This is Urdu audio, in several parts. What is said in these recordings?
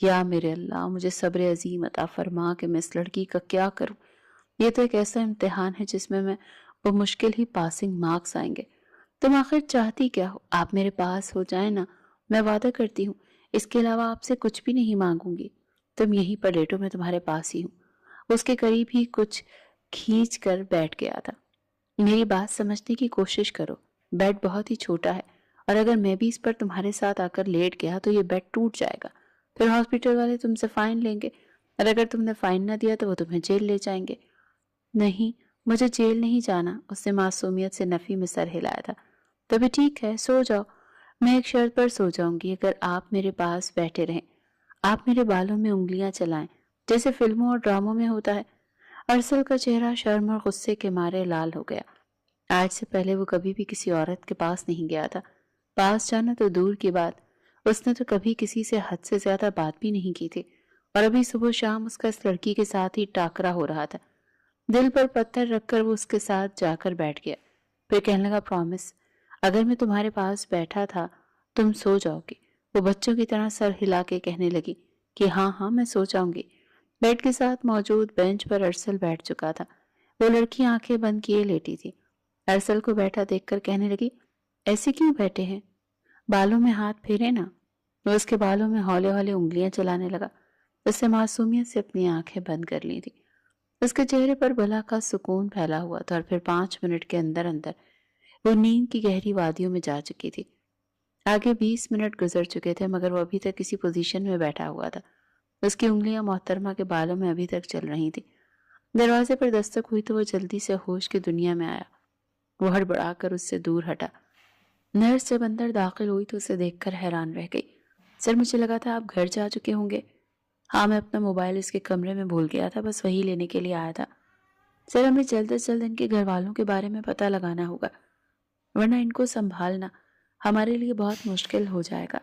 یا میرے اللہ مجھے صبر عظیم عطا فرما کہ میں اس لڑکی کا کیا کروں. یہ تو ایک ایسا امتحان ہے جس میں بمشکل ہی پاسنگ مارکس آئیں گے. تم آخر چاہتی کیا ہو؟ آپ میرے پاس ہو جائیں نا، میں وعدہ کرتی ہوں اس کے علاوہ آپ سے کچھ بھی نہیں مانگوں گی. تم یہیں پر لیٹو، میں تمہارے پاس ہی ہوں. اس کے قریب ہی کچھ کھینچ کر بیٹھ گیا تھا. میری بات سمجھنے کی کوشش کرو. بیڈ بہت ہی چھوٹا ہے اور اگر میں بھی اس پر تمہارے ساتھ آ کر لیٹ گیا تو یہ بیڈ ٹوٹ جائے گا. پھر ہاسپٹل والے تم سے فائن لیں گے اور اگر تم نے فائن نہ دیا تو وہ تمہیں جیل لے جائیں گے. نہیں، مجھے جیل نہیں جانا. اس نے معصومیت سے نفی میں سر ہلایا تھا. تو بھی ٹھیک ہے، سو جاؤ. میں ایک شرط پر سو جاؤں گی، اگر آپ میرے پاس بیٹھے رہیں. آپ میرے بالوں میں انگلیاں چلائیں جیسے فلموں اور ڈراموں میں ہوتا ہے. ارسل کا چہرہ شرم اور غصے کے مارے لال ہو گیا. آج سے پہلے وہ کبھی بھی کسی عورت کے پاس نہیں گیا تھا. پاس جانا تو دور کی بات، اس نے تو کبھی کسی سے حد سے زیادہ بات بھی نہیں کی تھی. اور ابھی صبح شام اس کا اس لڑکی کے ساتھ ہی ٹاکرا ہو رہا تھا. دل پر پتھر رکھ کر وہ اس کے ساتھ جا کر بیٹھ گیا. پھر کہنے لگا، پرومس، اگر میں تمہارے پاس بیٹھا تھا تم سو جاؤ گی. وہ بچوں کی طرح سر ہلا کے کہنے لگی کہ ہاں ہاں میں سو جاؤں گی. بیڈ کے ساتھ موجود بینچ پر ارسل بیٹھ چکا تھا. وہ لڑکی آنکھیں بند کیے لیٹی تھی. ارسل کو بیٹھا دیکھ کر کہنے لگی، ایسے کیوں بیٹھے ہیں؟ بالوں میں ہاتھ پھیرے نا. وہ اس کے بالوں میں ہولے ہولے انگلیاں چلانے لگا. اس نے معصومیت سے اپنی آنکھیں بند کر لی تھی. اس کے چہرے پر بھلا کا سکون پھیلا ہوا تھا اور پھر 5 منٹ کے اندر اندر وہ نیند کی گہری وادیوں میں جا چکی تھی. آگے 20 منٹ گزر چکے تھے مگر وہ ابھی تک کسی پوزیشن میں بیٹھا ہوا تھا. اس کی انگلیاں محترمہ کے بالوں میں ابھی تک چل رہی تھی. دروازے پر دستک ہوئی تو وہ جلدی سے ہوش کی دنیا میں آیا. وہ ہڑبڑا کر اس سے دور ہٹا. نرس جب اندر داخل ہوئی تو اسے دیکھ کر حیران رہ گئی. سر، مجھے لگا تھا آپ گھر جا چکے ہوں گے. ہاں، میں اپنا موبائل اس کے کمرے میں بھول گیا تھا، بس وہی لینے کے لیے آیا تھا. سر، ہمیں جلد از جلد ان کے گھر والوں کے بارے میں پتہ لگانا ہوگا ورنہ ان کو سنبھالنا ہمارے لیے بہت مشکل ہو جائے گا.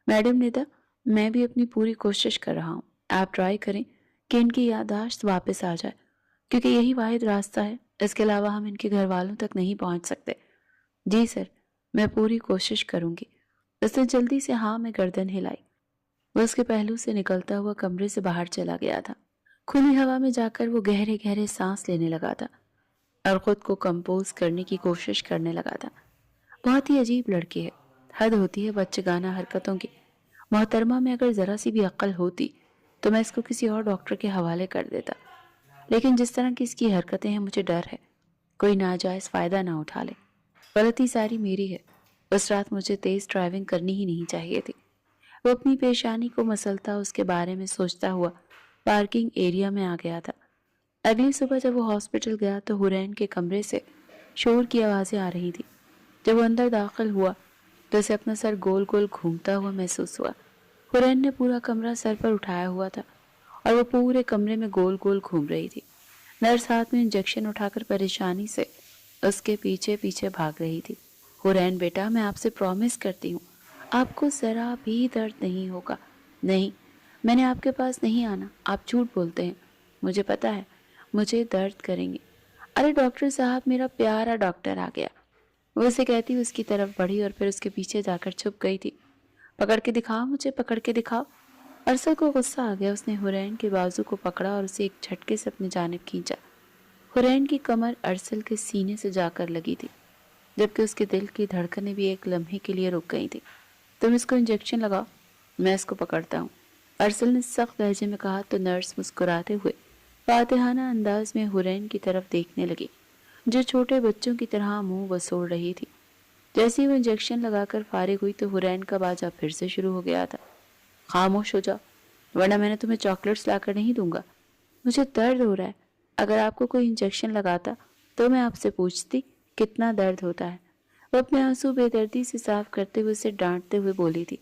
میڈم ندا، میں بھی اپنی پوری کوشش کر رہا ہوں. آپ ٹرائی کریں کہ ان کی یادداشت واپس آ جائے کیونکہ یہی واحد راستہ ہے. اس کے علاوہ ہم ان کے گھر والوں تک نہیں پہنچ سکتے. جی سر، میں پوری کوشش کروں گی. اس نے جلدی سے ہاں میں گردن ہلائی. وہ اس کے پہلو سے نکلتا ہوا کمرے سے باہر چلا گیا تھا. کھلی ہوا میں جا کر وہ گہرے گہرے سانس لینے لگا تھا اور خود کو کمپوز کرنے کی کوشش کرنے لگا تھا. بہت ہی عجیب لڑکی ہے. حد ہوتی ہے بچگانہ حرکتوں کی. محترمہ میں اگر ذرا سی بھی عقل ہوتی تو میں اس کو کسی اور ڈاکٹر کے حوالے کر دیتا. لیکن جس طرح کی اس کی حرکتیں ہیں مجھے ڈر ہے کوئی ناجائز فائدہ نہ اٹھا لے. غلطی ساری میری ہے. اس رات مجھے تیز ڈرائیونگ کرنی ہی نہیں چاہیے تھی. وہ اپنی پیشانی کو مسلتا اس کے بارے میں سوچتا ہوا پارکنگ ایریا میں آ گیا تھا. اگلی صبح جب وہ ہاسپٹل گیا تو حرین کے کمرے سے شور کی آوازیں آ رہی تھی. جب وہ اندر داخل ہوا تو اسے اپنا سر گول گول گھومتا ہوا محسوس ہوا. حرین نے پورا کمرہ سر پر اٹھایا ہوا تھا اور وہ پورے کمرے میں گول گول گھوم رہی تھی. نرس ہاتھ میں انجیکشن اٹھا کر پریشانی سے اس کے پیچھے پیچھے بھاگ رہی تھی. حرین بیٹا، میں آپ سے پرومس کرتی ہوں آپ کو ذرا بھی درد نہیں ہوگا. نہیں، میں نے آپ کے پاس نہیں آنا. آپ جھوٹ بولتے ہیں. مجھے پتا ہے مجھے درد کریں گے. ارے ڈاکٹر صاحب، میرا پیارا ڈاکٹر آ گیا. وہ اسے کہتی اس کی طرف بڑھی اور پھر اس کے پیچھے جا کر چھپ گئی تھی. پکڑ کے دکھاؤ، مجھے پکڑ کے دکھاؤ. ارسل کو غصہ آ گیا. اس نے حرین کے بازو کو پکڑا اور اسے ایک جھٹکے سے اپنی جانب کھینچا. حرین کی کمر ارسل کے سینے سے جا کر لگی تھی جبکہ اس کے دل کی دھڑکنیں بھی ایک لمحے کے لیے رک گئی تھی. تم اس کو انجیکشن لگاؤ، میں اس کو پکڑتا ہوں، ارسل نے سخت لہجے میں کہا تو نرس مسکراتے ہوئے فاتحانہ انداز میں حرین کی طرف دیکھنے لگی جو چھوٹے بچوں کی طرح منہ وسوڑ رہی تھی. جیسے ہی وہ انجیکشن لگا کر فارغ ہوئی تو حرین کا باجا پھر سے شروع ہو گیا تھا. خاموش ہو جاؤ ورنہ میں نے تمہیں چاکلیٹس لا کر نہیں دوں گا. مجھے درد ہو رہا ہے. اگر آپ کو کوئی انجیکشن لگاتا تو میں آپ سے پوچھتی کتنا درد ہوتا ہے. وہ اپنے آنسو بے دردی سے صاف کرتے ہوئے اسے ڈانٹتے ہوئے بولی تھی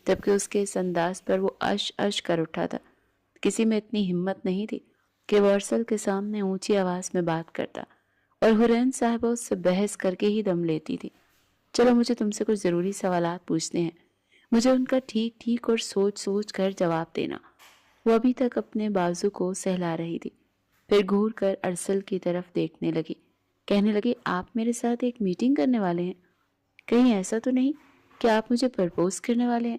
جبکہ اس کے اس انداز پر وہ اش اش کر اٹھا تھا. کسی میں اتنی ہمت نہیں تھی کہ وہ ارسل کے سامنے اونچی آواز میں بات کرتا اور حرین صاحبہ اس سے بحث کر کے ہی دم لیتی تھی. چلو مجھے تم سے کچھ ضروری سوالات پوچھنے ہیں. مجھے ان کا ٹھیک ٹھیک اور سوچ سوچ کر جواب دینا. وہ ابھی تک اپنے بازو کو سہلا رہی تھی. پھر گھور کر ارسل کی طرف دیکھنے لگی. کہنے لگی آپ میرے ساتھ ایک میٹنگ کرنے والے ہیں؟ کہیں ایسا تو نہیں کہ آپ مجھے پرپوز کرنے والے ہیں؟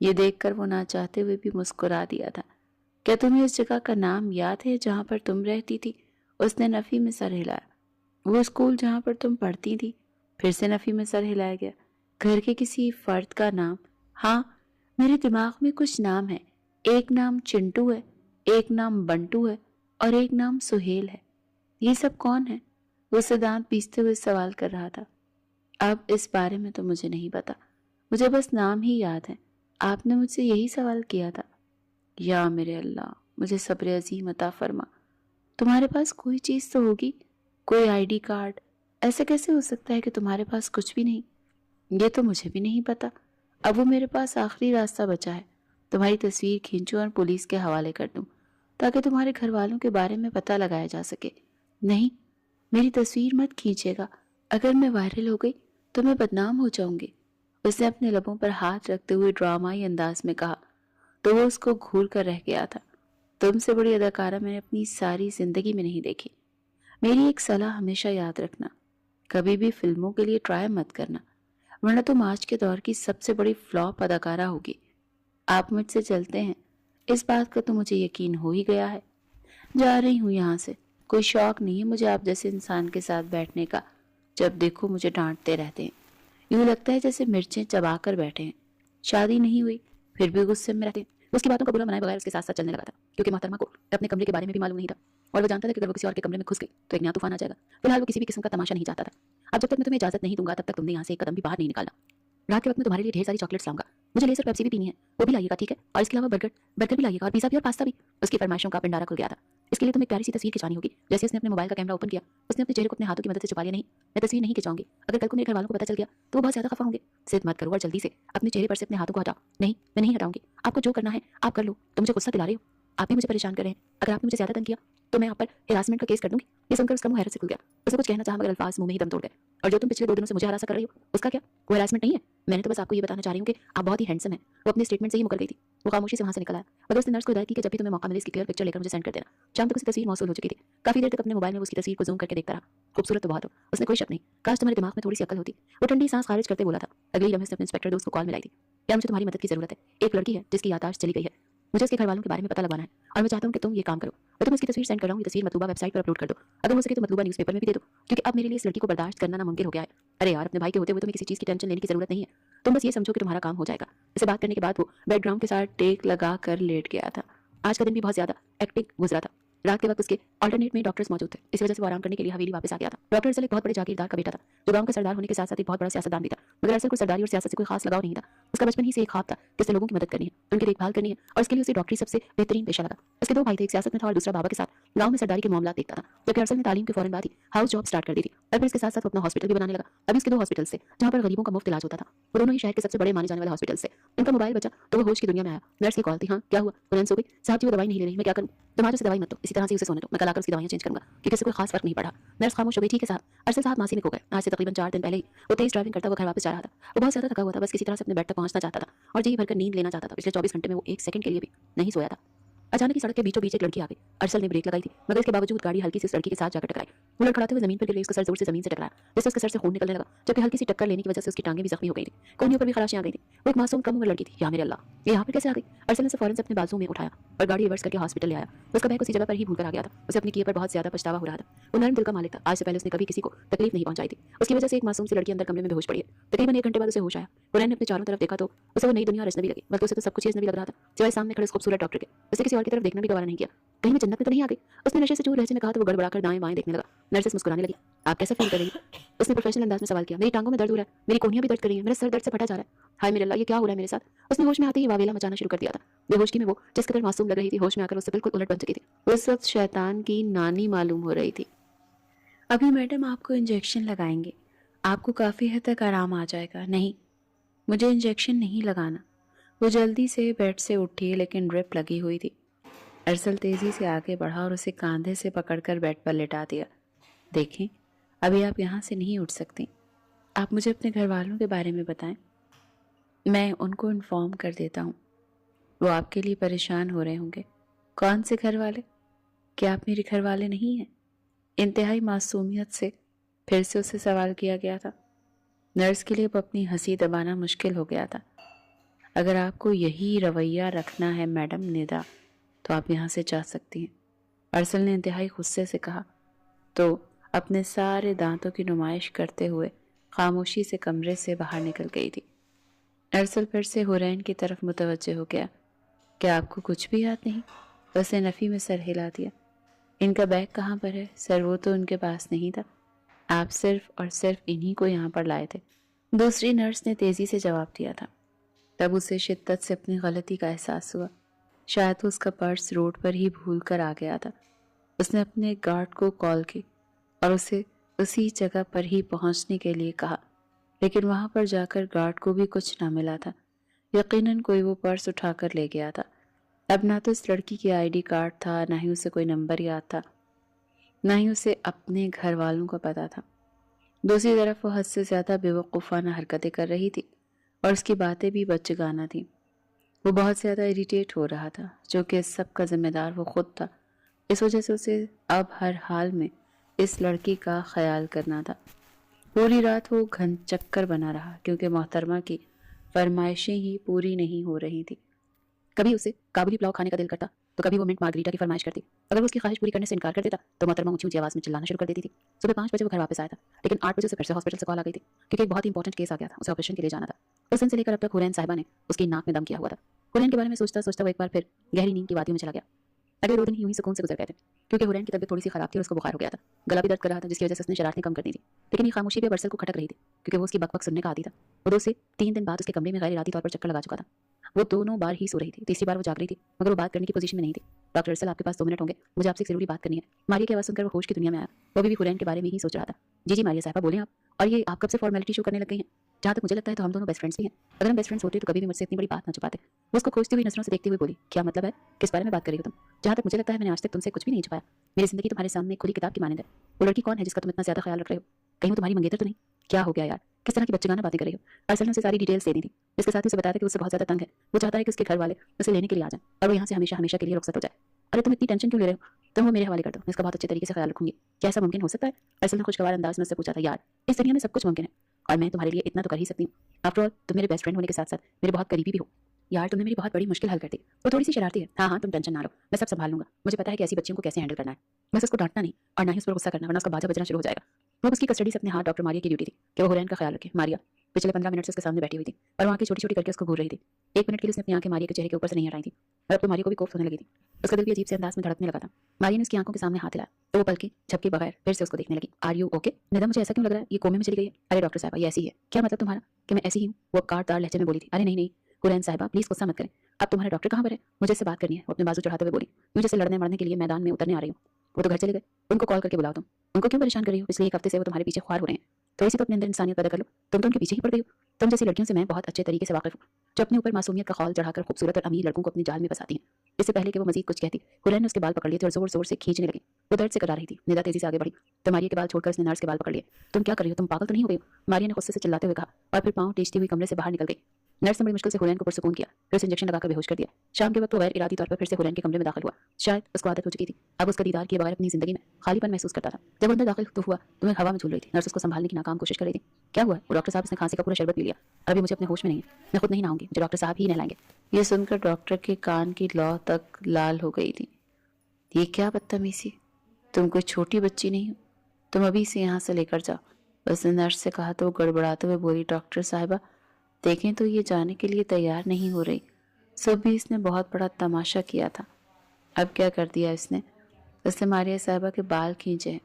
یہ دیکھ کر وہ نہ چاہتے ہوئے بھی مسکرا دیا تھا۔ کیا تمہیں اس جگہ کا نام یاد ہے جہاں پر تم رہتی تھی؟ اس نے نفی میں سر ہلایا۔ وہ اسکول جہاں پر تم پڑھتی تھی؟ پھر سے نفی میں سر ہلایا گیا۔ گھر کے کسی فرد کا نام؟ ہاں، میرے دماغ میں کچھ نام ہے۔ ایک نام چنٹو ہے، ایک نام بنٹو ہے اور ایک نام سہیل ہے۔ یہ سب کون ہے؟ وہ اسے دانت پیستے ہوئے سوال کر رہا تھا۔ اب اس بارے میں تو مجھے نہیں پتا، مجھے بس نام ہی یاد ہے۔ آپ نے مجھ سے یہی سوال کیا تھا۔ یا میرے اللہ، مجھے صبر عظیم عطا فرما۔ تمہارے پاس کوئی چیز تو ہوگی، کوئی آئی ڈی کارڈ؟ ایسا کیسے ہو سکتا ہے کہ تمہارے پاس کچھ بھی نہیں؟ یہ تو مجھے بھی نہیں پتا۔ اب وہ میرے پاس آخری راستہ بچا ہے، تمہاری تصویر کھینچوں اور پولیس کے حوالے کر دوں تاکہ تمہارے گھر والوں کے بارے میں پتہ لگایا جا سکے۔ نہیں، میری تصویر مت کھینچے گا، اگر میں وائرل ہو گئی تو میں بدنام ہو جاؤں گی۔ اس نے اپنے لبوں پر ہاتھ رکھتے ہوئے ڈرامائی انداز میں کہا تو وہ اس کو گھور کر رہ گیا تھا۔ تم سے بڑی اداکارہ میں نے اپنی ساری زندگی میں نہیں دیکھی۔ میری ایک صلاح ہمیشہ یاد رکھنا، کبھی بھی فلموں کے لیے ٹرائی مت کرنا، ورنہ تم آج کے دور کی سب سے بڑی فلاپ اداکارہ ہوگی۔ آپ مجھ سے چلتے ہیں، اس بات کا تو مجھے یقین ہو ہی گیا ہے۔ جا رہی ہوں یہاں سے، کوئی شوق نہیں ہے مجھے آپ جیسے انسان کے ساتھ بیٹھنے کا۔ جب دیکھو مجھے ڈانٹتے رہتے ہیں، یوں لگتا ہے جیسے مرچیں چبا کر بیٹھے ہیں۔ شادی نہیں ہوئی پھر بھی غصے میں رہتے ہیں۔ اس کی باتوں کا برا منائے بغیر اس کے ساتھ ساتھ چلنے لگا تھا، کیونکہ محترمہ کو اپنے کمرے کے بارے میں بھی معلوم نہیں تھا، اور وہ جانتا تھا کہ اگر وہ کسی اور کے کمرے میں گھس گئی تو ایک نیا طوفان آ جائے گا۔ فی الحال وہ کسی بھی قسم کا تماشا نہیں چاہتا تھا۔ اب جب تک میں تمہیں اجازت نہیں دوں گا تب تک تم نے یہاں سے ایک قدم بھی باہر نہیں نکالنا۔ رات کے وقت میں تمہارے لیے ڈھیر ساری چاکلیٹس لاؤں گا، مجھے لیزر پیپسی بھی پینی ہے، وہ بھی لائیے گا، ٹھیک ہے؟ اور اس کے علاوہ برگر بھی لائیے گا، اور پیزا بھی اور پاستا بھی۔ اس کی فرمائشوں کا پنڈارا کھل گیا تھا۔ اس کے لیے تمہیں ایک پیاری سی تصویر کھنچانی ہوگی۔ جیسے اس نے اپنے موبائل کا کیمرہ اوپن کیا، اس نے اپنے چہرے کو اپنے ہاتھوں کی مدد سے چھپا لیا۔ نہیں، میں تصویر نہیں کھنچاؤں گی، اگر کل کو میرے گھر والوں کو پتہ چل گیا تو وہ بہت زیادہ خفا ہوں گے۔ ضد مت کرو اور جلدی سے اپنے چہرے پر سے اپنے ہاتھوں کو ہٹاؤ۔ نہیں، میں نہیں ہٹاؤں گی، آپ کو جو کرنا ہے آپ کر لو، تم مجھے غصہ دلا رہے ہو، آپ بھی مجھے پریشان کر رہے ہیں۔ اگر آپ نے مجھے زیادہ تنگ کیا تو میں آپ پر ہراسمنٹ کا کیس کر دوں گی۔ یہ سن کر اس کا منہ حیرت سے کھل گیا۔ اسے کچھ کہنا چاہا مگر الفاظ منہ میں ہی دم توڑ گئے۔ اور جو تم پچھلے 2 دنوں سے مجھے ہراساں کر رہی ہو اس کا کیا؟ وہ ہراسمنٹ نہیں ہے؟ میں نے تو بس آپ کو یہ بتانا چاہ رہی ہوں کہ آپ بہت ہی ہینڈسم ہیں۔ وہ اپنے اسٹیٹمنٹ سے ہی مکر گئی تھی۔ وہ خاموشی سے وہاں سے نکل آیا، مگر اس نے نرس کو ہدایت کی کہ جب بھی تمہیں موقع ملے اس کی کلیئر پکچر لے کر مجھے سینڈ کر دینا۔ شام تک اس کی تصویر موصول ہو چکی تھی۔ کافی دیر تک اپنے موبائل میں اس کی تصویر کو زوم کر کے دیکھتا رہا۔ خوبصورت تو بہت ہو، اس نے کوئی شک نہیں، کاش تمہارے دماغ میں تھوڑی سی عقل ہوتی۔ وہ ٹھنڈی سانس خارج کرتے بولا تھا۔ اگلی لمحے سے اپنے انسپیکٹر دوست کو کال ملائی تھی۔ یار مجھے تمہاری مدد کی ضرورت ہے، ایک لڑکی ہے جس کی یادداشت چلی گئی ہے، مجھے اس کے گھر والوں کے بارے میں پتہ لگانا ہے اور میں چاہتا ہوں کہ تم یہ کام کرو۔ میں تمہیں اس کی تصویر سینڈ کر رہا ہوں، یہ تصویر مطلوبہ ویب سائٹ پر اپلوڈ کر دو، اگر ہو سکے تو مطلوبہ نیوز پیپر میں بھی دے دو، کیونکہ اب میرے لیے اس لڑکی کو برداشت کرنا ناممکن ہو گیا ہے۔ ارے یار، اپنے بھائی کے ہوتے ہوئے تمہیں کسی چیز کی ٹینشن لینے کی ضرورت نہیں ہے، تم بس یہ سمجھو کہ تمہارا کام ہو جائے گا۔ اسے بات کرنے کے بعد وہ بیک گراؤنڈ کے ساتھ ٹیک لگا کر لیٹ گیا تھا۔ آج کا دن بھی بہت زیادہ ایکٹنگ گزرا تھا۔ رات کے وقت اس کے آلٹرنیٹ میں ڈاکٹرز موجود تھے، اس وجہ سے وہ آرام کرنے کے لیے حویلی واپس آ گیا تھا۔ ڈاکٹر ارسل ایک بہت بڑے جاگیردار کا بیٹا تھا جو گاؤں کا سردار ہونے کے ساتھ ساتھ ایک بہت بڑا سیاستدان بھی تھا، مگر ارسل کو سرداری اور سیاست سے کوئی خاص لگاؤ نہیں تھا۔ اس کا بچپن ہی سے ایک خواب تھا کہ اس نے لوگوں کی مدد کرنی ہے، ان کی دیکھ بھال کرنی ہے، اور اس کے لیے اسے ڈاکٹری سب سے بہترین پیشہ لگا۔ اس کے 2 بھائی تھے، ایک سیاست میں تھا اور دوسرا بابا کے ساتھ گاؤں میں سرداری کے معاملات دیکھتا تھا۔ جبکہ ارسل نے تعلیم کے فوراً بعد ہی ہاؤس جاب سٹارٹ کر دی تھی، اور پھر اس کے ساتھ ساتھ وہ اپنا ہاسپٹل بھی بنانے لگا۔ ابھی اس کے 2 ہاسپٹلز تھے جہاں پر غریبوں کا مفت علاج ہوتا تھا۔ وہ دونوں ہی شہر کے سب سے بڑے مانے جانے والے ہاسپٹلز تھے۔ ان کا موبائل بچا تو وہ ہوش کی دنیا میں آیا۔ نرس کی کال تھی۔ ہاں کیا ہوا؟ نرس ہو گئی؟ صاحب جی وہ دوائی نہیں لے رہی، میں کیا کروں؟ تم آج اسے دوائی مت دو، اسی طرح سے اسے سونے دو، میں کل آ کر اس کی دوائیاں چینج کروں گا، کیونکہ اسے کوئی خاص فرق نہیں پڑا۔ نرس خاموش ہو گئی۔ ٹھیک ہے صاحب۔ ارسل صاحب ماسی میں کھو گئے۔ آج سے تقریباً 4 دن پہلے ہی وہ تیز ڈرائیونگ کرتا ہوا گھر واپس جا رہا تھا۔ وہ بہت زیادہ تھکا ہوا تھا، بس کسی طرح سے اپنے بیڈ تک پہنچنا چاہتا تھا اور جی بھر کر نیند لینا چاہتا تھا۔ پچھلے 24 گھنٹے میں وہ 1 سیکنڈ کے لیے بھی نہیں سویا تھا۔ اچانک ہی سڑک کے بیچوں بیچ ایک لڑکی آ گئی۔ ارسل نے بریک لگائی تھی مگر اس کے باوجود گاڑی ہلکی سی اس لڑکی کے ساتھ جا کر ٹکرائی۔ وہ لڑکھڑاتے ہوئے زمین پر گر گئی، اس کا سر زور سے زمین سے ٹکرایا جس سے اس کے سر سے خون نکلنے لگا، جبکہ ہلکی سی ٹکر لینے کی وجہ سے اس کی ٹانگیں بھی زخمی ہو گئی تھیں، کونیوں پر بھی خراشیاں آ گئی تھیں۔ وہ ایک معصوم کم عمر لڑکی تھی۔ یا میرے اللہ، یہ یہاں پر کیسے آ گئی؟ ارسل نے اسے فوراً سے اپنے بازو میں اٹھایا اور گاڑی ریورس کر کے ہاسپٹل لے آیا۔ اس کا بیگ اسی جگہ پر ہی بھول کر آ گیا تھا۔ اسے اپنے کیے پر بہت زیادہ پچھتاوا ہو رہا تھا۔ وہ نرم دل کا مالک تھا، آج سے پہلے اس نے کبھی کسی کو تکلیف نہیں پہنچائی تھی۔ اس کی وجہ سے ایک معصوم سی لڑکی اندر کمرے میں بے ہوش پڑی ہے۔ تقریباً 1 گھنٹے بعد اسے ہوش آیا۔ قرین نے اپنے چاروں طرف دیکھا تو اسے وہ نئی دنیا اور اجنبی لگی، بلکہ اسے تو سب کچھ ہی اجنبی لگ رہا تھا سوائے سامنے کھڑے اس خوبصورت ڈاکٹر کے۔ اسے کسی اور کی طرف دیکھنا بھی گوارا نہیں کیا۔ کہیں میں جنت میں تو نہیں آ گئی؟ اس نے نشے سے چور لہجے میں کہا تو وہ گڑبڑا کر دائیں بائیں دیکھنے لگا۔ نرسس مسکرانے لگی۔ آپ کیسا فیل کر رہی ہیں؟ اس نے پروفیشنل انداز میں سوال کیا۔ میری ٹانگوں میں درد ہو رہا ہے، میری کونیاں بھی درد کر رہی ہیں، میرا سر درد سے پھٹا جا رہا ہے۔ ہائے میرے اللہ، یہ کیا ہو رہا ہے میرے ساتھ؟ اس نے ہوش میں آتے ہی واویلا مچانا شروع کر دیا تھا۔ بے ہوشی میں وہ جس قدر معصوم لگ رہی تھی، ہوش میں آ کر اس سے بالکل الٹ بن چکی تھی۔ وہ اس وقت شیطان کی نانی معلوم ہو رہی تھی۔ ابھی میڈم آپ کو انجیکشن لگائیں گے، آپ کو کافی حد تک آرام آ جائے گا۔ نہیں، مجھے انجیکشن نہیں لگانا۔ وہ جلدی سے بیڈ سے اٹھی لیکن ڈرپ لگی ہوئی تھی۔ ارسل تیزی سے آگے بڑھا اور اسے کاندھے سے پکڑ کر بیڈ پر لٹا دیا۔ دیکھیں، ابھی آپ یہاں سے نہیں اٹھ سکتی، آپ مجھے اپنے گھر والوں کے بارے میں بتائیں، میں ان کو انفارم کر دیتا ہوں، وہ آپ کے لیے پریشان ہو رہے ہوں گے۔ کون سے گھر والے؟ کیا آپ میرے گھر والے نہیں ہیں؟ انتہائی معصومیت سے پھر سے اسے سوال کیا گیا تھا۔ نرس کے لیے اب اپنی ہنسی دبانا مشکل ہو گیا تھا۔ اگر آپ کو یہی رویہ رکھنا ہے میڈم ندا تو آپ یہاں سے جا سکتی ہیں، ارسل نے انتہائی غصے سے کہا، تو اپنے سارے دانتوں کی نمائش کرتے ہوئے خاموشی سے کمرے سے باہر نکل گئی تھی۔ ارسل پھر سے حورین کی طرف متوجہ ہو گیا۔ کیا آپ کو کچھ بھی یاد نہیں؟ اس نے نفی میں سر ہلا دیا۔ ان کا بیگ کہاں پر ہے؟ سر وہ تو ان کے پاس نہیں تھا، آپ صرف اور صرف انہی کو یہاں پر لائے تھے، دوسری نرس نے تیزی سے جواب دیا تھا۔ تب اسے شدت سے اپنی غلطی کا احساس ہوا، شاید اس کا پرس روڈ پر ہی بھول کر آ گیا تھا۔ اس نے اپنے گارڈ کو کال کی اور اسے اسی جگہ پر ہی پہنچنے کے لیے کہا، لیکن وہاں پر جا کر گارڈ کو بھی کچھ نہ ملا تھا۔ یقیناً کوئی وہ پرس اٹھا کر لے گیا تھا۔ اب نہ تو اس لڑکی کی آئی ڈی کارڈ تھا، نہ ہی اسے کوئی نمبر یاد تھا، نہ ہی اسے اپنے گھر والوں کا پتہ تھا۔ دوسری طرف وہ حد سے زیادہ بے وقوفانہ حرکتیں کر رہی تھی اور اس کی باتیں بھی بچگانہ تھیں۔ وہ بہت زیادہ اریٹیٹ ہو رہا تھا، جو کہ اس سب کا ذمہ دار وہ خود تھا۔ اس وجہ سے اسے اب ہر حال میں اس لڑکی کا خیال کرنا تھا۔ پوری رات وہ گھن چکر بنا رہا کیونکہ محترمہ کی فرمائشیں ہی پوری نہیں ہو رہی تھی۔ کبھی اسے کابلی پلاؤ کھانے کا دل کرتا تو کبھی وہ منٹ مارگریٹا کی فرمائش کرتی۔ اگر وہ اس کی خواہش پوری کرنے سے انکار کر دیتا تو محترمہ اونچی اونچی آواز میں چلانا شروع کر دیتی تھی۔ صبح 5 بجے وہ گھر واپس آیا تھا، لیکن 8 بجے سے پھر سے ہاسپٹل سے کال آ گئی تھی کیونکہ ایک بہت ہی امپورٹنٹ کیس آ گیا تھا، اسے آپریشن کے لیے جانا تھا۔ اس دن سے لے کر اب تک حورین صاحبہ نے اس کی ناک میں دم کیا ہوا تھا۔ حورین کے بارے میں سوچتا سوچتا وہ ایک بار پھر گہری نیند کی وادیوں میں چلا گیا۔ اگلے 2 دن یوں ہی سکون سے گزر گئے تھے کیونکہ حورین کی طبیعت تھوڑی سی خراب تھی اور اس کو بخار ہو گیا تھا، گلا بھی درد کر رہا تھا، جس کی وجہ سے اس نے شرارتیں کم کر دی تھی، لیکن یہ خاموشی بھی ارسل کو کھٹک رہی تھی کیونکہ وہ اس کی بک بک سننے کا عادی تھا۔ وہ 2 سے 3 دن بعد اس کے کمرے میں غیر ارادی طور پر چکر لگا چکا تھا۔ وہ دونوں بار ہی سو رہی تھی، تیسری بار وہ جاگ رہی تھی مگر وہ بات کرنے کی پوزیشن میں نہیں تھی۔ ڈاکٹر ارسل آپ کے پاس 2 منٹ ہوں گے، مجھے آپ سے ایک ضروری بات کرنی ہے۔ ماریہ کی آواز سن کر وہ ہوش کی دنیا میں آیا۔ وہ بھی حورین کے بارے میں ہی سوچ رہا تھا۔ جی جی ماریہ صاحبہ بولیں آپ، اور یہ آپ کب سے فارمیلٹی شو کرنے لگ گئی ہیں؟ جہاں تک مجھے لگتا ہے تو ہم دونوں بیسٹ فرینڈس بھی ہیں، اگر ہم بیسٹ فرینڈس ہوتے تو کبھی بھی مجھ سے اتنی بڑی بات نہ چھپاتے۔ وہ اس کو کھوجتی ہوئی نظروں سے دیکھتی ہوئی بولی، کیا مطلب ہے؟ کس بارے میں بات کر رہی ہو تم؟ جہاں تک مجھے لگتا ہے میں نے آج تک تم سے کچھ بھی نہیں چھپایا، میری زندگی تمہارے سامنے ایک کھلی کتاب کی مانند ہے۔ وہ لڑکی کون ہے جس کا تم اتنا زیادہ خیال رکھ رہے ہو؟ کہیں وہ تمہاری منگیتر تو نہیں؟ کیا ہو گیا یار، کس طرح کی بچگانہ باتیں کر رہی ہو؟ ارسل نے اسے ساری ڈیٹیلز دے دی تھی، اس کے ساتھ ہی اسے بتایا تھا کہ وہ اس سے بہت زیادہ تنگ ہے، وہ چاہتا ہے کہ اس کے گھر والے اسے لینے کے لیے آ جائیں اور وہ یہاں سے ہمیشہ ہمیشہ کے لیے رخصت ہو جائے۔ ارے تم اتنی ٹینشن کیوں لے رہے ہو؟ تم وہ میرے حوالے کر دو، میں اس کا بہت اچھے طریقے سے خیال رکھوں گی۔ کیا ایسا ممکن ہو سکتا ہے؟ ارسل نے خوشگوار انداز میں اس سے پوچھا تھا۔ یار اس دنیا میں سب کچھ ممکن ہے اور میں تمہارے لیے اتنا تو کر ہی سکتی ہوں۔ آفٹر آل تم میرے بیسٹ فرینڈ ہونے کے ساتھ ساتھ میرے بہت قریبی بھی ہو۔ یار تم نے میری بہت بڑی مشکل حل کر دی۔ وہ تھوڑی سی شرارتی ہے، ہاں تم ٹینشن نہ لو، میں سب سنبھال لوں گا، مجھے پتا ہے کہ ایسی بچیوں کو کیسے ہینڈل کرنا ہے۔ بس اس کو ڈانٹنا نہیں اور نہ ہی اس پر غصہ کرنا ورنہ اس کا باجا بجنا شروع ہو جائے گا۔ وہ اس کی کسٹڈی سے اپنے ہاتھ ڈاکٹر ماریہ کی ڈیوٹی تھی کہ وہ حورین کا خیال رکھے۔ ماریہ پچھلے 15 منٹ سے اس کے سامنے بیٹھی ہوئی تھی اور وہاں کی چھوٹی چھوٹی کر کے اس کو گھور رہی تھی۔ 1 منٹ کے لیے اس نے اپنی آنکھیں ماریہ کے چہرے کے اوپر سے نہیں ہٹائی تھی اور اب تو ماریہ کو بھی کوفت ہونے لگی تھی۔ اس کا دل بھی عجیب سے انداز میں دھڑکنے لگا تھا۔ ماریہ نے اس کی آنکھوں کے سامنے ہاتھ ہلایا تو وہ پلکی جھپکے بغیر پھر سے اس کو دیکھنے لگی۔ Are you okay? ندا مجھے ایسا کیوں لگ رہا ہے یہ کومے میں چلی گئی ہے؟ ارے ڈاکٹر صاحبہ یہ ایسی ہی ہے۔ کیا مطلب تمہارا؟ کہ میں ایسی ہی ہوں؟ وہ کاٹ دار لہجے میں بولی تھی۔ ارے نہیں حورین صاحبہ پلیز غصہ مت کریں، اب تمہارا ڈاکٹر کہاں پر ہے؟ مجھے اس سے بات کرنی ہے۔ وہ اپنے بازو چڑھاتے ہوئے بولی، یوں جیسے لڑنے مرنے کے لیے میدان میں اترنے آ رہی ہوں۔ وہ تو گھر چلے گئے، ان کو کال کر کے بلاؤ، تم ان کو کیوں پریشان کر رہی ہو؟ پچھلے 1 ہفتے سے وہ تمہارے پیچھے خوار ہو رہے ہیں، تھوڑی سی تو اپنے اندر انسانیت پیدا کر لو، تم تو ان کے پیچھے ہی پڑ گئی ہو۔ تم جیسی لڑکیوں سے میں بہت اچھے طریقے سے واقف ہوں جو اپنے اوپر معصومیت کا خول چڑھا کر خوبصورت اور امیر لڑکوں کو اپنی جال میں پھنساتی ہیں۔ اس سے پہلے کہ وہ مزید کچھ کہتی حورین نے اس کے بال پکڑ لیے تھے اور زور زور سے کھینچنے لگی۔ وہ درد سے کرا رہی تھی۔ ندا تیزی سے آگے بڑھی تو ماریہ کے بال چھوڑ کر اس نے نرس کے بال پکڑ لیے۔ تم کیا کر رہی ہو؟ تم پاگل تو نہیں ہو گئی ہو؟ ماریہ نے غصے سے چلاتے ہوئے کہا اور پھر پاؤں ٹیچتی ہوئی کمرے سے باہر نکل گئی۔ نرس نے بڑی مشکل سے حورین کو پرسکون کیا، پھر اسے انجیکشن لگا کر بے ہوش کر دیا۔ شام کے وقت وہ غیر ارادی طور پر پھر سے حورین کے کمرے میں داخل ہوا۔ شاید اس کو عادت ہو چکی تھی، اب اس کا دیدار کیے بغیر اپنی زندگی میں خالی پن محسوس کرتا تھا۔ جب وہ اندر داخل تو ہوا تو میں ہوا میں جھول رہی تھی۔ نرس اس کو سنبھالنے کی ناکام کوشش کر رہی تھی۔ کیا ہوا ہے؟ وہ ڈاکٹر صاحب اس نے کھانسی کا پورا شربت پی لیا اور ابھی مجھے اپنے ہوش میں نہیں ہے، میں خود نہیں نہاؤں گی، مجھے ڈاکٹر صاحب ہی نہلائیں گے۔ یہ سن کر ڈاکٹر کے کان کی لو تک لال ہو گئی تھی۔ یہ کیا بدتمیزی، تم کوئی چھوٹی بچی نہیں ہو، تم ابھی سے یہاں سے لے کر جاؤ۔ اس نے نرس سے کہا تو وہ گڑبڑاتے ہوئے بولی، ڈاکٹر صاحبہ دیکھیں تو یہ جانے کے لیے تیار نہیں ہو رہی، سب بھی اس نے بہت بڑا تماشا کیا تھا، اب کیا کر دیا اس نے ماریہ صاحبہ کے بال کھینچے ہیں۔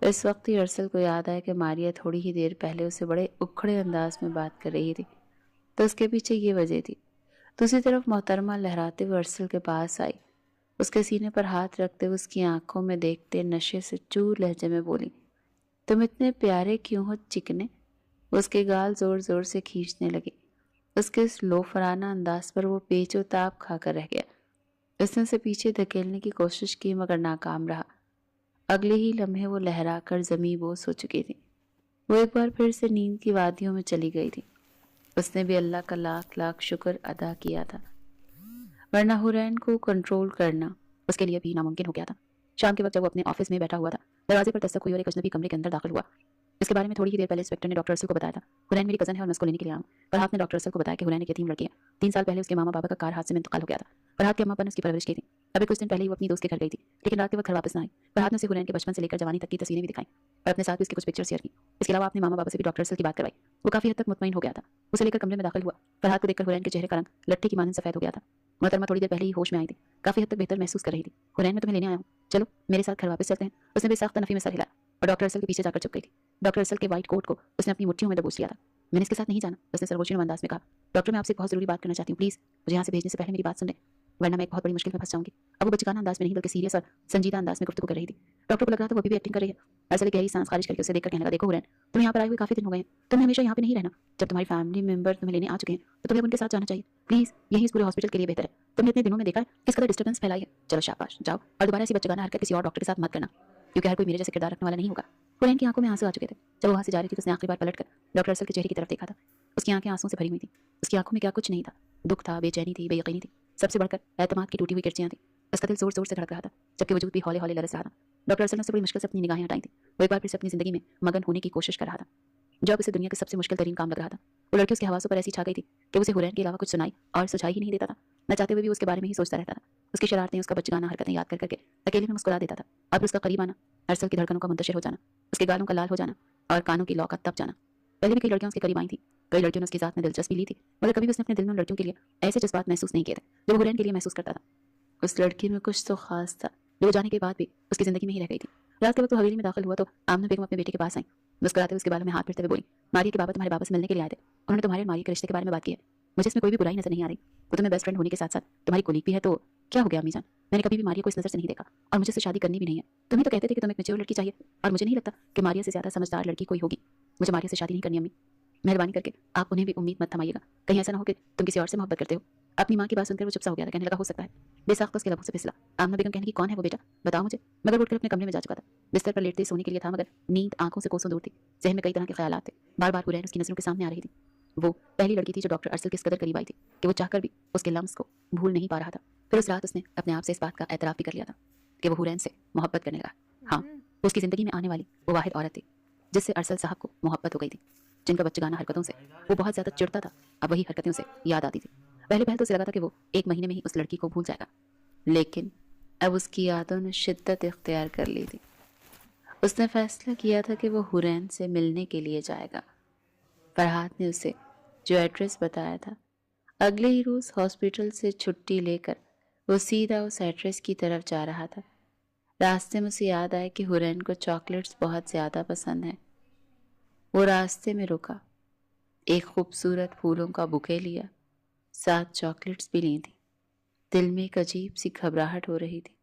اس وقت ہی ارسل کو یاد آیا کہ ماریہ تھوڑی ہی دیر پہلے اسے بڑے اکھڑے انداز میں بات کر رہی تھی، تو اس کے پیچھے یہ وجہ تھی۔ دوسری طرف محترمہ لہراتے ہوئے ارسل کے پاس آئی، اس کے سینے پر ہاتھ رکھتے ہوئے اس کی آنکھوں میں دیکھتے نشے سے چور لہجے میں بولی، تم اتنے پیارے کیوں ہو چکنے؟ اس کے گال زور زور سے کھینچنے لگی۔ اس کے اس لوفرانہ انداز پر وہ پیچ و تاب کھا کر رہ گیا۔ اس نے اسے پیچھے دھکیلنے کی کوشش کی مگر ناکام رہا۔ اگلے ہی لمحے وہ لہرا کر زمیں بوس ہو چکی تھی۔ وہ ایک بار پھر سے نیند کی وادیوں میں چلی گئی تھی۔ اس نے بھی اللہ کا لاکھ لاکھ شکر ادا کیا تھا، ورنہ حورین کو کنٹرول کرنا اس کے لیے بھی ناممکن ہو گیا تھا۔ شام کے وقت جب وہ اپنے آفس میں بیٹھا ہوا تھا، دروازے پر دستک ہوئی اور ایک اجنبی کمرے کے اندر داخل ہوا۔ اس کے بارے میں تھوڑی ہی دیر پہلے انسپیکٹر نے ڈاکٹر ارسل کو بتایا تھا حرین میری کزن ہے اور میں اس کو لینے کے لیے آیا ہوں۔ فرحات نے ڈاکٹر ارسل کو بتایا کہ حرین ایک یتیم لڑکی ہے، 3 سال پہلے اس کے ماما بابا کا کار حادثے میں انتقال ہو گیا تھا۔ فرحات کی اماں ابا نے اس کی پرورش کی تھی۔ ابھی کچھ دن پہلے ہی وہ اپنی دوست کے گھر گئی تھی، لیکن رات کے وقت گھر واپس نہ آئی۔ فرحات نے اسے حرین کے بچپن سے لے کر جوانی تک کی تصویریں بھی دکھائیں اور اپنے ساتھ بھی اس کی کچھ پکچر شیئر کی۔ اس کے علاوہ اپنے ماما بابا سے بھی ڈاکٹر ارسل کی بات کروائی۔ وہ کافی حد تک مطمئن ہو گیا تھا۔ اسے لے کر کمرے میں داخل ہوا۔ فرحات کو دیکھ کر حرین کے چہرے کا رنگ لٹھی کی مانند سفید ہو گیا تھا۔ محترمہ تھوڑی دیر پہلے ہی ہوش میں آئی تھی، کافی حد تک بہتر محسوس کر رہی تھی۔ حرین میں تمہیں لینے آیا ہوں، چلو میرے ساتھ گھر واپس چلتے ہیں۔ اس نے بے ساختہ نفی میں سر ہلایا اور ڈاکٹر ارسل کے پیچھے جا کر چپ گئی تھی۔ ڈاکٹر ارسل کے وائٹ کوٹ کو اس نے اپنی مٹھیوں میں دبوچ لیا تھا۔ میں نے اس کے ساتھ نہیں جانا، اس نے سرگوشی انداز میں کہا۔ ڈاکٹر میں آپ سے ایک بہت ضروری بات کرنا چاہتی ہوں، پلیز مجھے یہاں سے بھیجنے سے پہلے میری بات سن لیں، ورنہ میں ایک بہت بڑی مشکل میں پھنس جاؤں گی۔ اب وہ بچگانہ انداز میں نہیں بلکہ سیریس اور سنجیدہ انداز میں گفتگو کر رہی تھی۔ ڈاکٹر کو لگ رہا تھا وہ بھی ایکٹنگ کر رہی ہے۔ ارسل ایک گہری سانس خارج کر کے اسے دیکھ کر کہنے لگا، دیکھو حرین، تم یہاں پر آئے ہوئے کافی دن ہو گئے ہیں، تمہیں ہمیشہ یہاں پہ نہیں رہنا۔ جب تمہاری فیملی ممبر تمہیں لینے آ چکے ہیں تو تمہیں ان کے ساتھ جانا چاہیے، پلیز یہی اس پورے ہاسپٹل کے لیے بہتر ہے۔ تم نے اتنے دنوں میں دیکھا ہے کس قدر ڈسٹربنس پھیلائی ہے۔ چلو شاباش، جاؤ اور دوبارہ ایسی بچگانہ حرکت کسی اور ڈاکٹر کے ساتھ مت کرنا، کیونکہ ہر کوئی میرے جیسے کردار رکھنے والا نہیں ہوگا۔ حرین کی آنکھوں میں آنسو آ چکے تھے۔ جب وہ وہاں سے جا رہی تھی تو اس نے آخری بار پلٹ کر ڈاکٹر ارسل کے چہرے کی طرف دیکھا تھا۔ اس کی آنکھیں آنسوؤں سے بھری ہوئی تھیں۔ اس کی آنکھوں میں کیا کچھ نہیں تھا، دکھ تھا، بے چینی تھی، بے یقینی تھی، سب سے بڑھ کر اعتماد کی ٹوٹی ہوئی کرچیاں تھیں۔ اس کا دل زور زور سے دھڑک رہا تھا، جبکہ وجود بھی ہولے ہولے لرز رہا تھا۔ ڈاکٹر ارسل نے اس سے بڑی مشکل سے اپنی نگاہیں ہٹائی تھیں۔ وہ ایک بار پھر سے اپنی زندگی میں مگن ہونے کی کوشش کر رہا تھا، جو اب اسے دنیا کے سب سے مشکل ترین کام لگ رہا تھا۔ وہ لڑکی اس کے حواسوں پر ایسی چھا گئی تھی کہ اسے حرین کے علاوہ کچھ سنائی اور سجائی ہی نہیں دیتا تھا۔ نہ چاہتے ہوئے بھی اس کے بارے میں ہی سوچتا رہتا تھا۔ اس کی شرارتیں، اس کا بچگانہ حرکتیں یاد کر کر کے اکیلے میں مسکرا دیتا تھا۔ اب اس کا قریب آنا، ارسل کی دھڑکنوں کا منتشر ہو جانا، اس کے گالوں کا لال ہو جانا اور کانوں کی لو کا تپ جانا۔ پہلے بھی کئی لڑکیاں اس کے قریب آئی تھیں، کئی لڑکیوں نے اس کی ذات میں دلچسپی لی تھی، مگر کبھی بھی اس نے اپنے دل میں ان لڑکیوں کے لیے ایسے جذبات محسوس نہیں کیے تھے جو حرین کے لیے محسوس کرتا تھا۔ اس لڑکی میں کچھ تو خاص تھا جو وہ جانے کے بعد بھی اس کی زندگی میں ہی رہ گئی تھی۔ رات کے وقت وہ حویلی میں داخل ہوا تو آمنہ بیگم اپنے بیٹے کے پاس آئیں، مسکراتے ہوئے اس کے بالوں میں ہاتھ پھیرتے ہوئے بولی، ماریہ کے بابا تمہارے بابا سے ملنے کے لیے آئے تھے، انہوں نے تمہارے اور ماریہ کے رشتے کے بارے میں بات کی ہے۔ مجھے اس میں کوئی بھی برائی نظر نہیں آ رہی، وہ تمہیں بیسٹ فرینڈ ہونے کے ساتھ ساتھ تمہاری کولیگ بھی ہے، تو کیا ہو گیا امی جان؟ میں نے کبھی بھی ماریہ کو اس نظر سے نہیں دیکھا اور مجھے اس سے شادی کرنی بھی نہیں ہے۔ تم ہی تو کہتے تھے کہ تمہیں ایک میچور لڑکی چاہیے، اور مجھے نہیں لگتا کہ ماریہ سے زیادہ سمجھدار لڑکی کوئی ہوگی۔ مجھے ماریہ سے شادی نہیں کرنی امی، مہربانی کر کے آپ انہیں بھی امید مت تھمائیے گا، کہیں ایسا نہ ہو کہ تم کسی اور سے محبت کرتے ہو۔ اپنی ماں کی بات سن کر وہ چپ سا ہو گیا تھا، کہنے لگا ہو سکتا ہے۔ بے ساختہ اس کے لبوں سے پھسلا۔ آمنہ بیگم کہنے کی کون ہے وہ بیٹا، بتاؤ مجھے، مگر اٹھ کر اپنے کمرے میں جا چکا تھا۔ بستر پر لیٹتے ہی سونے کے لیے تھا، مگر نیند آنکھوں سے کوسوں دور تھی۔ ذہن میں کئی طرح کے خیالات تھے، بار بار حرین اس کی نظروں کے سامنے آ رہی تھی۔ وہ پہلی لڑکی تھی جو ڈاکٹر ارسل کے اس قدر قریب آئی تھی کہ وہ چاہ کر بھی اس کے لمس کو بھول نہیں پا رہا تھا۔ پھر اس رات اس نے اپنے آپ سے اس بات کا اعتراف بھی کر لیا تھا کہ وہ حرین سے محبت کرنے لگا۔ ہاں، وہ اس کی زندگی میں آنے والی وہ واحد عورت تھی جس سے ارسل صاحب کو محبت ہو گئی تھی، جن کا بچگانہ حرکتوں سے وہ بہت زیادہ چڑھتا تھا، اب وہی حرکتیں اسے یاد آتی تھی۔ پہلے پہل تو اسے لگا تھا کہ وہ 1 مہینے میں ہی اس لڑکی کو بھول جائے گا، لیکن اب اس کی یادوں نے شدت اختیار کر لی تھی۔ اس نے فیصلہ کیا تھا کہ وہ حرین سے ملنے کے لیے جائے گا۔ فرحات نے اسے جو ایڈریس بتایا تھا، اگلے ہی روز ہاسپٹل سے چھٹی لے کر وہ سیدھا اس ایڈریس کی طرف جا رہا تھا۔ راستے میں اسے یاد آیا کہ حرین کو چاکلیٹس بہت زیادہ پسند ہیں۔ وہ راستے میں رکا، ایک خوبصورت پھولوں کا بوکے لیا، 7 چاکلیٹس بھی لی تھیں۔ دل میں ایک عجیب سی گھبراہٹ ہو رہی تھی،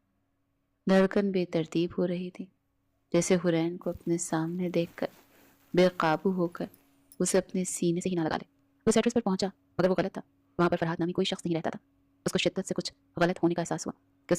دھڑکن بے ترتیب ہو رہی تھی، جیسے حرین کو اپنے سامنے دیکھ کر بے قابو ہو کر اسے اپنے سینے سے ہی نہ لگا لے۔ اس ایڈریس پر پہنچا، مگر وہ غلط تھا۔ وہاں پر فرحات نامی کوئی شخص نہیں رہتا تھا۔ اس کو شدت سے کچھ غلط ہونے کا احساس ہوا کہ اس کے